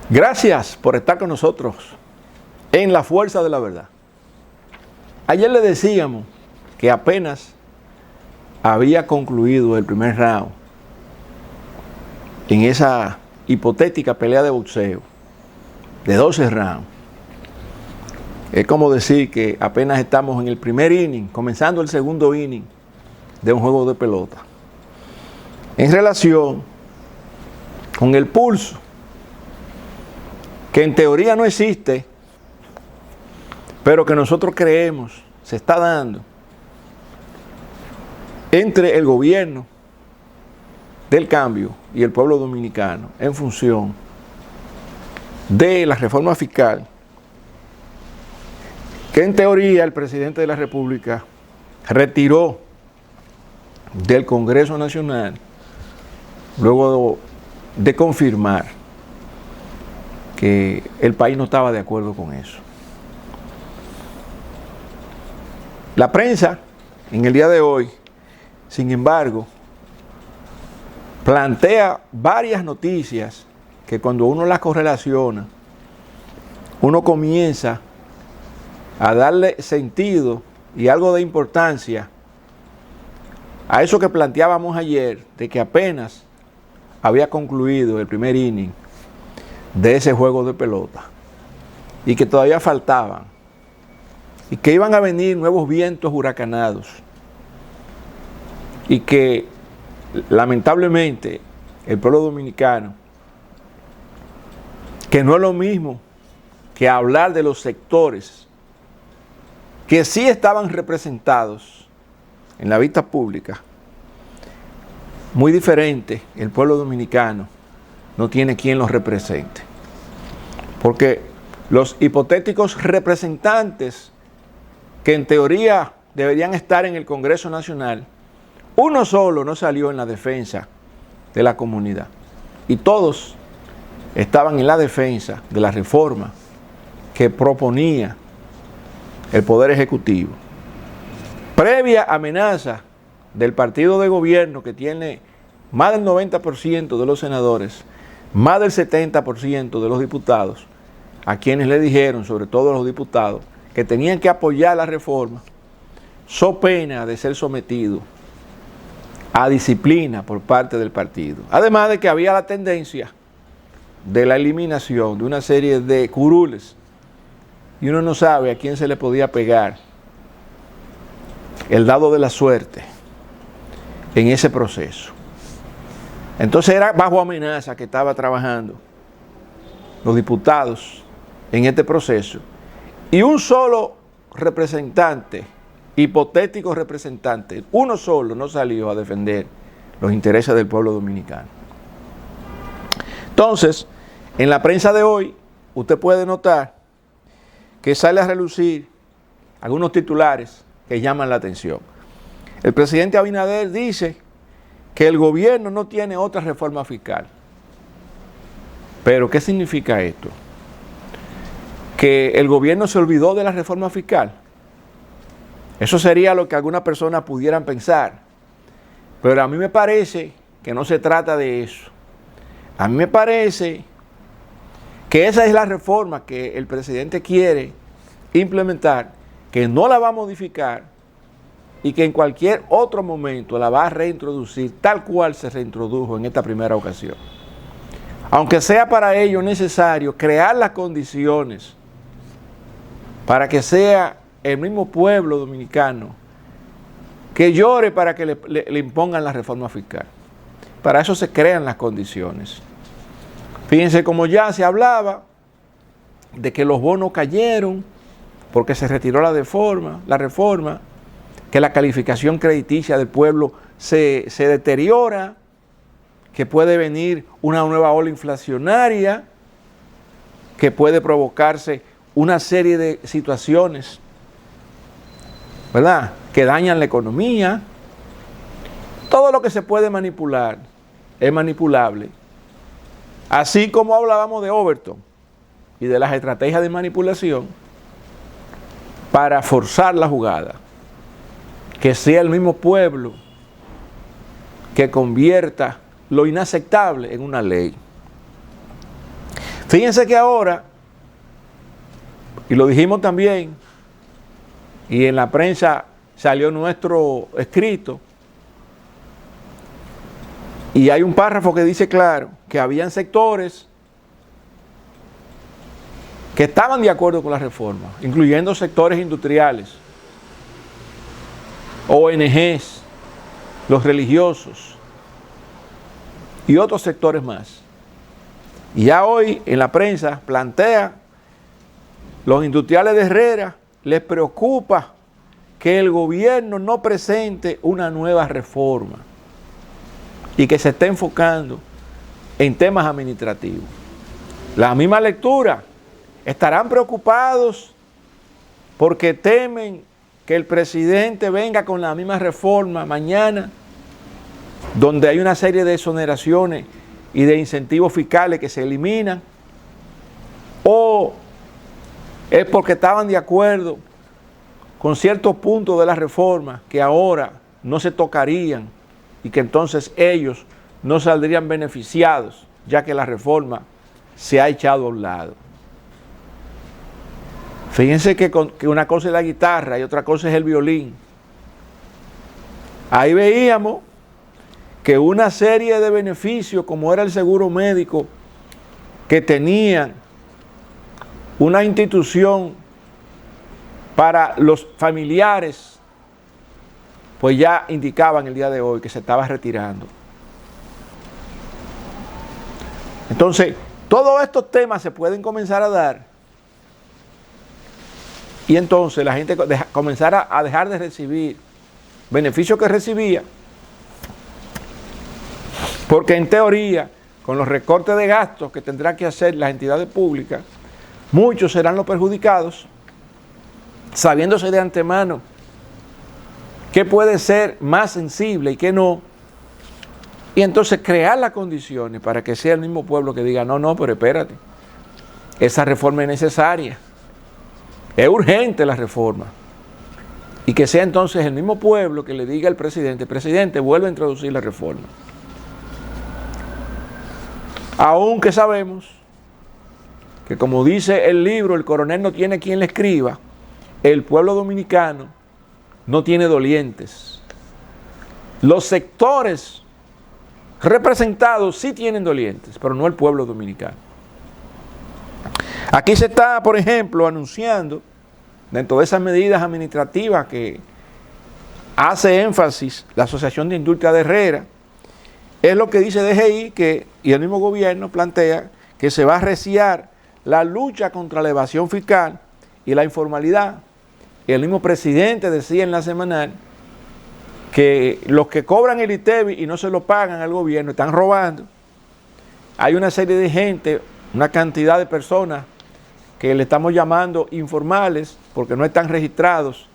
Gracias por estar con nosotros en La Fuerza de la Verdad. Ayer le decíamos que apenas había concluido el primer round en esa hipotética pelea de boxeo de 12 rounds. Es como decir que apenas estamos en el primer inning, comenzando el segundo inning de un juego de pelota. En relación con el pulso, que en teoría no existe, pero que nosotros creemos se está dando entre el gobierno del cambio y el pueblo dominicano en función de la reforma fiscal, que en teoría el presidente de la República retiró del Congreso Nacional luego de confirmar que el país no estaba de acuerdo con eso. La prensa en el día de hoy, sin embargo, plantea varias noticias que cuando uno las correlaciona, uno comienza a darle sentido y algo de importancia a eso que planteábamos ayer, de que apenas había concluido el primer inning de ese juego de pelota y que todavía faltaban y que iban a venir nuevos vientos huracanados y que lamentablemente el pueblo dominicano, que no es lo mismo que hablar de los sectores que sí estaban representados en la vista pública, muy diferente, el pueblo dominicano no tiene quien los represente. Porque los hipotéticos representantes que en teoría deberían estar en el Congreso Nacional, uno solo no salió en la defensa de la comunidad. Y todos estaban en la defensa de la reforma que proponía el Poder Ejecutivo. Previa amenaza del partido de gobierno que tiene más del 90% de los senadores, más del 70% de los diputados, a quienes le dijeron, sobre todo a los diputados, que tenían que apoyar la reforma, so pena de ser sometido a disciplina por parte del partido. Además de que había la tendencia de la eliminación de una serie de curules y uno no sabe a quién se le podía pegar el dado de la suerte en ese proceso. Entonces era bajo amenaza que estaba trabajando los diputados en este proceso y un solo representante, hipotético representante, uno solo no salió a defender los intereses del pueblo dominicano. Entonces, en la prensa de hoy, usted puede notar que sale a relucir algunos titulares que llaman la atención. El presidente Abinader dice que el gobierno no tiene otra reforma fiscal. Pero, ¿qué significa esto? ¿Que el gobierno se olvidó de la reforma fiscal? Eso sería lo que algunas personas pudieran pensar. Pero a mí me parece que no se trata de eso. A mí me parece que esa es la reforma que el presidente quiere implementar, que no la va a modificar y que en cualquier otro momento la va a reintroducir tal cual se reintrodujo en esta primera ocasión. Aunque sea para ello necesario crear las condiciones para que sea el mismo pueblo dominicano que llore para que le impongan la reforma fiscal. Para eso se crean las condiciones. Fíjense, como ya se hablaba de que los bonos cayeron porque se retiró la reforma, que la calificación crediticia del pueblo se deteriora, que puede venir una nueva ola inflacionaria, que puede provocarse una serie de situaciones, ¿verdad?, que dañan la economía. Todo lo que se puede manipular es manipulable. Así como hablábamos de Overton y de las estrategias de manipulación para forzar la jugada, que sea el mismo pueblo que convierta lo inaceptable en una ley. Fíjense que ahora, y lo dijimos también, y en la prensa salió nuestro escrito, y hay un párrafo que dice claro que habían sectores que estaban de acuerdo con la reforma, incluyendo sectores industriales, ONGs, los religiosos y otros sectores más. Y ya hoy en la prensa plantea, los industriales de Herrera les preocupa que el gobierno no presente una nueva reforma y que se esté enfocando en temas administrativos. La misma lectura, estarán preocupados porque temen que el presidente venga con la misma reforma mañana, donde hay una serie de exoneraciones y de incentivos fiscales que se eliminan, o es porque estaban de acuerdo con ciertos puntos de la reforma que ahora no se tocarían y que entonces ellos no saldrían beneficiados, ya que la reforma se ha echado a un lado. Fíjense que una cosa es la guitarra y otra cosa es el violín. Ahí veíamos que una serie de beneficios, como era el seguro médico, que tenían una institución para los familiares, pues ya indicaban el día de hoy que se estaba retirando. Entonces, todos estos temas se pueden comenzar a dar y entonces la gente comenzara a dejar de recibir beneficios que recibía, porque en teoría, con los recortes de gastos que tendrán que hacer las entidades públicas, muchos serán los perjudicados, sabiéndose de antemano qué puede ser más sensible y qué no, y entonces crear las condiciones para que sea el mismo pueblo que diga, no, pero espérate, esa reforma es necesaria, es urgente la reforma, y que sea entonces el mismo pueblo que le diga al presidente, presidente, vuelve a introducir la reforma. Aunque sabemos que, como dice el libro, el coronel no tiene quien le escriba, el pueblo dominicano no tiene dolientes. Los sectores representados sí tienen dolientes, pero no el pueblo dominicano. Aquí se está, por ejemplo, anunciando, dentro de esas medidas administrativas que hace énfasis la Asociación de Industria de Herrera, es lo que dice DGI, y el mismo gobierno plantea que se va a arreciar la lucha contra la evasión fiscal y la informalidad. El mismo presidente decía en la semanal que los que cobran el ITEVI y no se lo pagan al gobierno están robando. Hay una serie de gente, una cantidad de personas que le estamos llamando informales porque no están registrados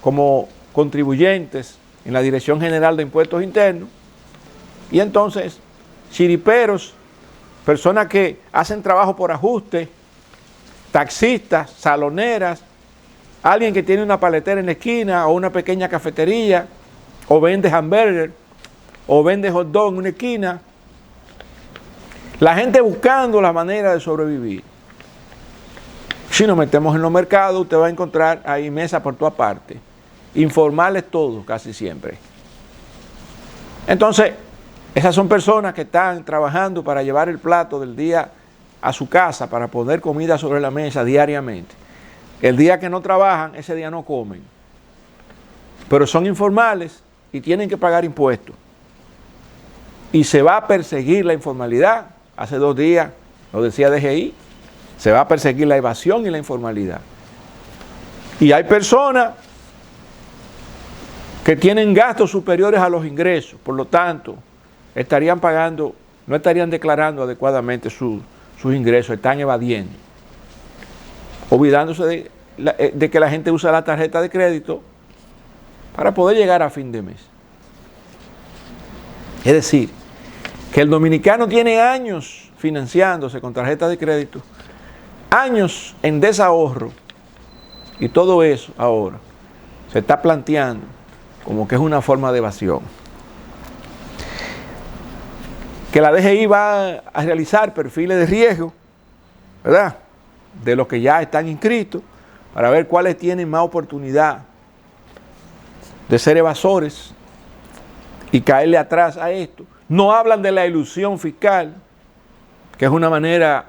como contribuyentes en la Dirección General de Impuestos Internos. Y entonces, chiriperos, personas que hacen trabajo por ajuste, taxistas, saloneras, alguien que tiene una paletera en la esquina o una pequeña cafetería, o vende hamburger, o vende hot dog en una esquina. La gente buscando la manera de sobrevivir. Si nos metemos en los mercados, usted va a encontrar ahí mesas por toda parte. Informales todos, casi siempre. Entonces, esas son personas que están trabajando para llevar el plato del día a su casa, para poner comida sobre la mesa diariamente. El día que no trabajan, ese día no comen. Pero son informales y tienen que pagar impuestos. Y se va a perseguir la informalidad. Hace 2 días, lo decía DGI, se va a perseguir la evasión y la informalidad. Y hay personas que tienen gastos superiores a los ingresos, por lo tanto, estarían pagando, no estarían declarando adecuadamente sus ingresos, están evadiendo, olvidándose de que la gente usa la tarjeta de crédito para poder llegar a fin de mes. Es decir, que el dominicano tiene años financiándose con tarjeta de crédito, años en desahorro, y todo eso ahora se está planteando como que es una forma de evasión. Que la DGI va a realizar perfiles de riesgo ¿verdad?, de los que ya están inscritos, para ver cuáles tienen más oportunidad de ser evasores y caerle atrás a esto. No hablan de la ilusión fiscal, que es una manera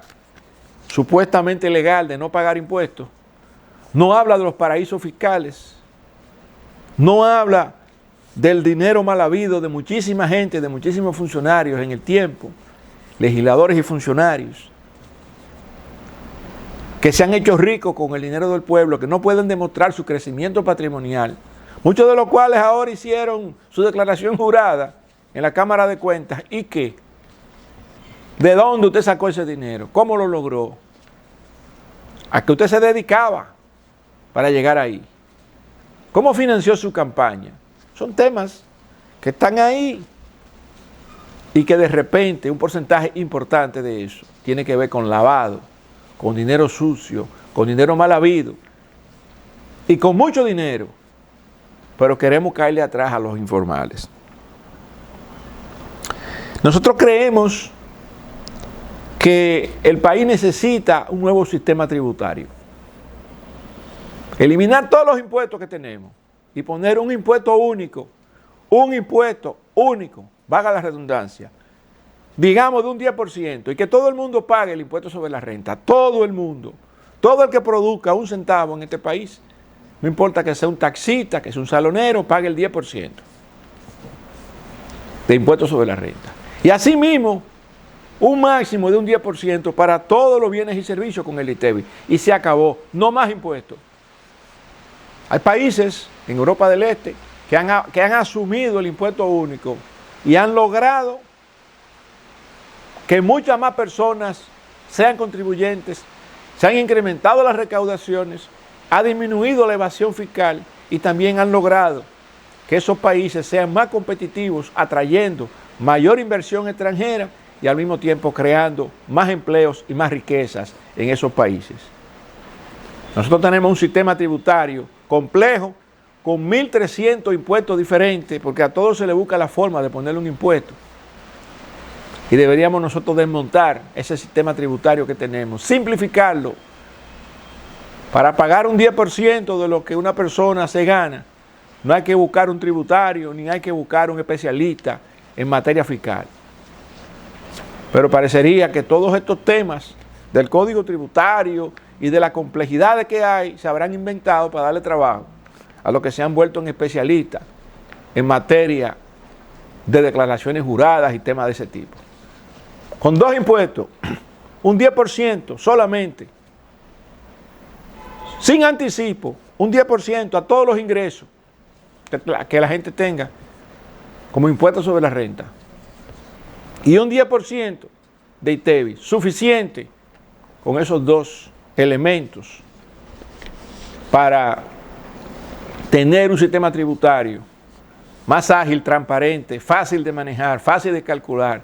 supuestamente legal de no pagar impuestos. No habla de los paraísos fiscales. No habla del dinero mal habido de muchísima gente, de muchísimos funcionarios en el tiempo, legisladores y funcionarios, que se han hecho ricos con el dinero del pueblo, que no pueden demostrar su crecimiento patrimonial, muchos de los cuales ahora hicieron su declaración jurada en la Cámara de Cuentas. ¿Y qué? ¿De dónde usted sacó ese dinero? ¿Cómo lo logró? ¿A qué usted se dedicaba para llegar ahí? ¿Cómo financió su campaña? Son temas que están ahí y que de repente un porcentaje importante de eso tiene que ver con lavado, con dinero sucio, con dinero mal habido y con mucho dinero, pero queremos caerle atrás a los informales. Nosotros creemos que el país necesita un nuevo sistema tributario. Eliminar todos los impuestos que tenemos y poner un impuesto único, valga la redundancia, digamos de un 10%, y que todo el mundo pague el impuesto sobre la renta, todo el mundo, todo el que produzca un centavo en este país, no importa que sea un taxista, que sea un salonero, pague el 10% de impuesto sobre la renta. Y asimismo, un máximo de un 10% para todos los bienes y servicios con el ITEVI. Y se acabó, no más impuestos. Hay países en Europa del Este que han asumido el impuesto único y han logrado que muchas más personas sean contribuyentes, se han incrementado las recaudaciones, ha disminuido la evasión fiscal y también han logrado que esos países sean más competitivos, atrayendo mayor inversión extranjera y al mismo tiempo creando más empleos y más riquezas en esos países. Nosotros tenemos un sistema tributario complejo con 1.300 impuestos diferentes, porque a todos se le busca la forma de ponerle un impuesto. Y deberíamos nosotros desmontar ese sistema tributario que tenemos, simplificarlo. Para pagar un 10% de lo que una persona se gana, no hay que buscar un tributario, ni hay que buscar un especialista en materia fiscal. Pero parecería que todos estos temas del Código Tributario y de la complejidad que hay se habrán inventado para darle trabajo a los que se han vuelto en especialistas en materia de declaraciones juradas y temas de ese tipo. Con dos impuestos, un 10% solamente, sin anticipo, un 10% a todos los ingresos que la gente tenga como impuesto sobre la renta. Y un 10% de ITEVI, suficiente con esos dos elementos para tener un sistema tributario más ágil, transparente, fácil de manejar, fácil de calcular.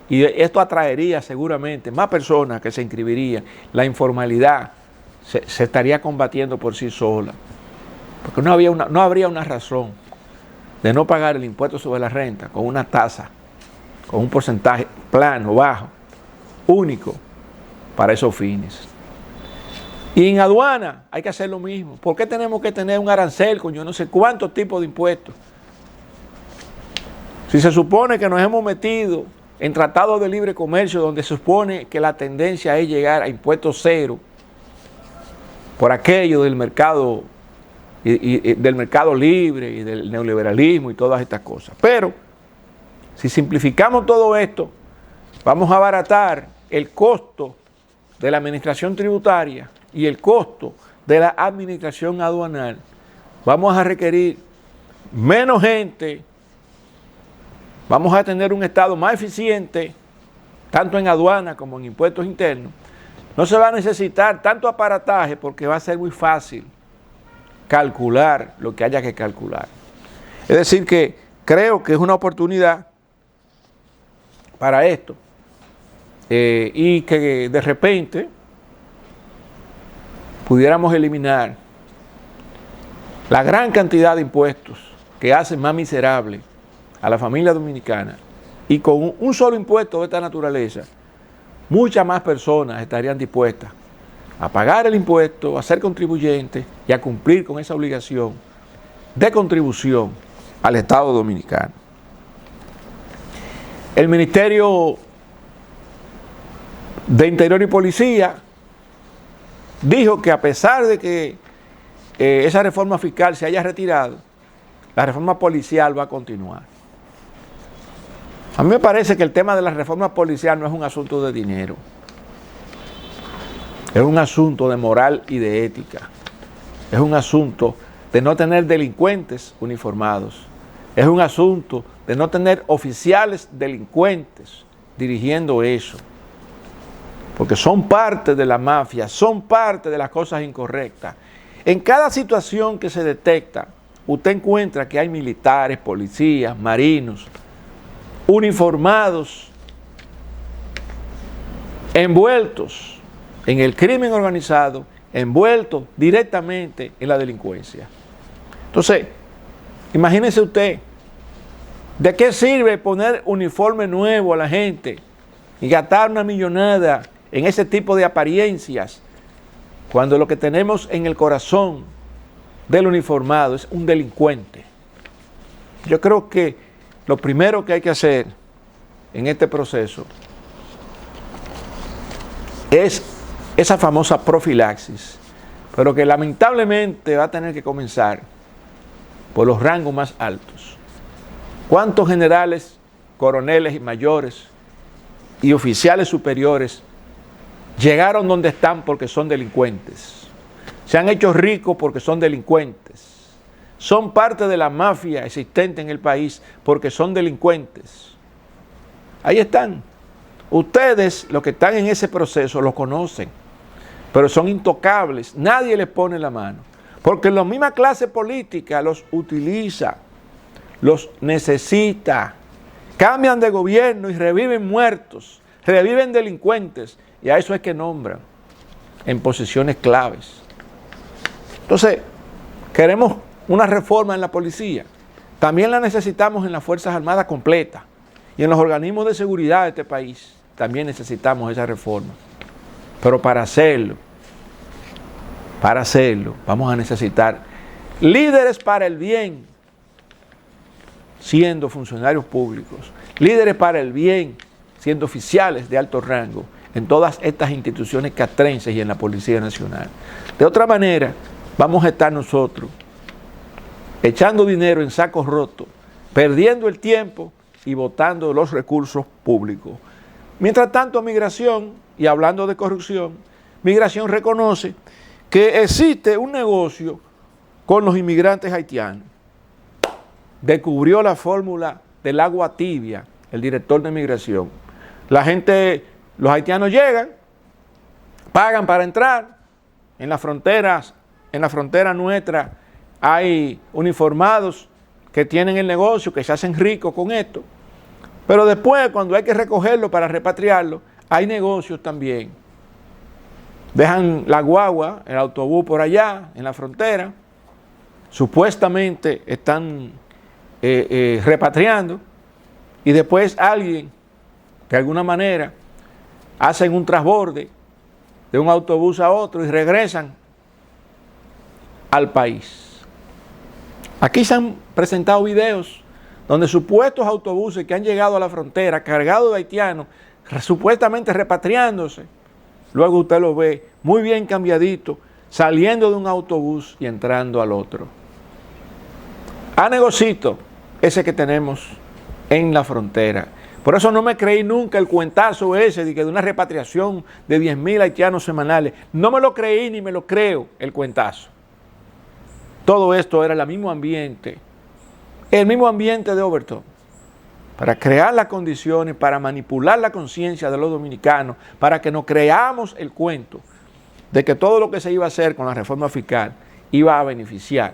Y esto atraería seguramente más personas que se inscribirían. La informalidad se estaría combatiendo por sí sola. Porque no habría una razón de no pagar el impuesto sobre la renta con una tasa, con un porcentaje plano, bajo, único, para esos fines. Y en aduana hay que hacer lo mismo. ¿Por qué tenemos que tener un arancel con yo no sé cuántos tipos de impuestos? Si se supone que nos hemos metido en tratados de libre comercio donde se supone que la tendencia es llegar a impuestos cero por aquello del mercado y del mercado libre y del neoliberalismo y todas estas cosas. Pero si simplificamos todo esto, vamos a abaratar el costo de la administración tributaria y el costo de la administración aduanal. Vamos a requerir menos gente, vamos a tener un Estado más eficiente, tanto en aduana como en impuestos internos. No se va a necesitar tanto aparataje porque va a ser muy fácil calcular lo que haya que calcular. Es decir que creo que es una oportunidad para esto y que de repente pudiéramos eliminar la gran cantidad de impuestos que hacen más miserable a la familia dominicana y con un solo impuesto de esta naturaleza muchas más personas estarían dispuestas a pagar el impuesto, a ser contribuyentes y a cumplir con esa obligación de contribución al Estado Dominicano. El Ministerio de Interior y Policía dijo que a pesar de que esa reforma fiscal se haya retirado, la reforma policial va a continuar. A mí me parece que el tema de la reforma policial no es un asunto de dinero, es un asunto de moral y de ética, es un asunto de no tener delincuentes uniformados, es un asunto de no tener oficiales delincuentes dirigiendo eso, porque son parte de la mafia, son parte de las cosas incorrectas. En cada situación que se detecta, usted encuentra que hay militares, policías, marinos, uniformados, envueltos en el crimen organizado, envueltos directamente en la delincuencia. Entonces, imagínese usted, ¿de qué sirve poner uniforme nuevo a la gente y gastar una millonada en ese tipo de apariencias cuando lo que tenemos en el corazón del uniformado es un delincuente? Yo creo que lo primero que hay que hacer en este proceso es esa famosa profilaxis, pero que lamentablemente va a tener que comenzar por los rangos más altos. ¿Cuántos generales, coroneles y mayores y oficiales superiores llegaron donde están porque son delincuentes? Se han hecho ricos porque son delincuentes. Son parte de la mafia existente en el país porque son delincuentes. Ahí están. Ustedes, los que están en ese proceso, lo conocen, pero son intocables. Nadie les pone la mano, porque la misma clase política los utiliza, los necesita. Cambian de gobierno y reviven muertos, reviven delincuentes, y a eso es que nombran en posiciones claves. Entonces, queremos una reforma en la policía. También la necesitamos en las Fuerzas Armadas completas y en los organismos de seguridad de este país. También necesitamos esa reforma. Pero para hacerlo, vamos a necesitar líderes para el bien, siendo funcionarios públicos, líderes para el bien, siendo oficiales de alto rango en todas estas instituciones castrenses y en la Policía Nacional. De otra manera, vamos a estar nosotros echando dinero en sacos rotos, perdiendo el tiempo y botando los recursos públicos. Mientras tanto, Migración, y hablando de corrupción, Migración reconoce que existe un negocio con los inmigrantes haitianos. Descubrió la fórmula del agua tibia el director de Migración. La gente, los haitianos llegan, pagan para entrar. En las fronteras, en la frontera nuestra hay uniformados que tienen el negocio, que se hacen ricos con esto. Pero después, cuando hay que recogerlo para repatriarlo, hay negocios también. Dejan la guagua, el autobús por allá, en la frontera. Supuestamente están repatriando. Y después alguien, de alguna manera, hacen un transborde de un autobús a otro y regresan al país. Aquí se han presentado videos donde supuestos autobuses que han llegado a la frontera cargados de haitianos, supuestamente repatriándose, luego usted lo ve muy bien cambiadito, saliendo de un autobús y entrando al otro. A negocito ese que tenemos en la frontera. Por eso no me creí nunca el cuentazo ese de una repatriación de 10,000 haitianos semanales. No me lo creí ni me lo creo el cuentazo. Todo esto era el mismo ambiente de Overton, para crear las condiciones, para manipular la conciencia de los dominicanos, para que nos creamos el cuento de que todo lo que se iba a hacer con la reforma fiscal iba a beneficiar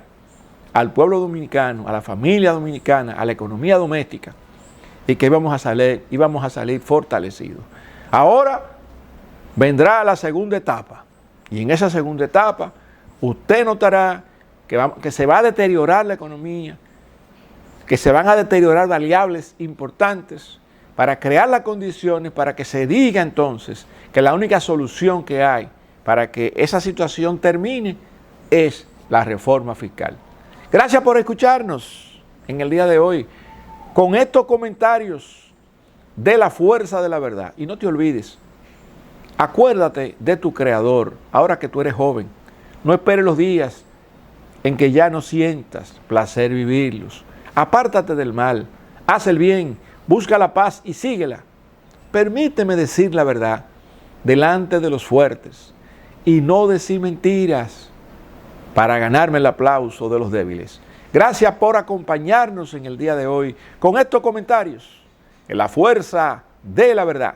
al pueblo dominicano, a la familia dominicana, a la economía doméstica, y que íbamos a salir fortalecidos. Ahora vendrá la segunda etapa, y en esa segunda etapa usted notará que se va a deteriorar la economía, que se van a deteriorar variables importantes, para crear las condiciones para que se diga entonces que la única solución que hay para que esa situación termine es la reforma fiscal. Gracias por escucharnos en el día de hoy con estos comentarios de la fuerza de la verdad. Y no te olvides, acuérdate de tu Creador ahora que tú eres joven. No esperes los días en que ya no sientas placer vivirlos. Apártate del mal, haz el bien, busca la paz y síguela. Permíteme decir la verdad delante de los fuertes y no decir mentiras para ganarme el aplauso de los débiles. Gracias por acompañarnos en el día de hoy con estos comentarios en la fuerza de la verdad.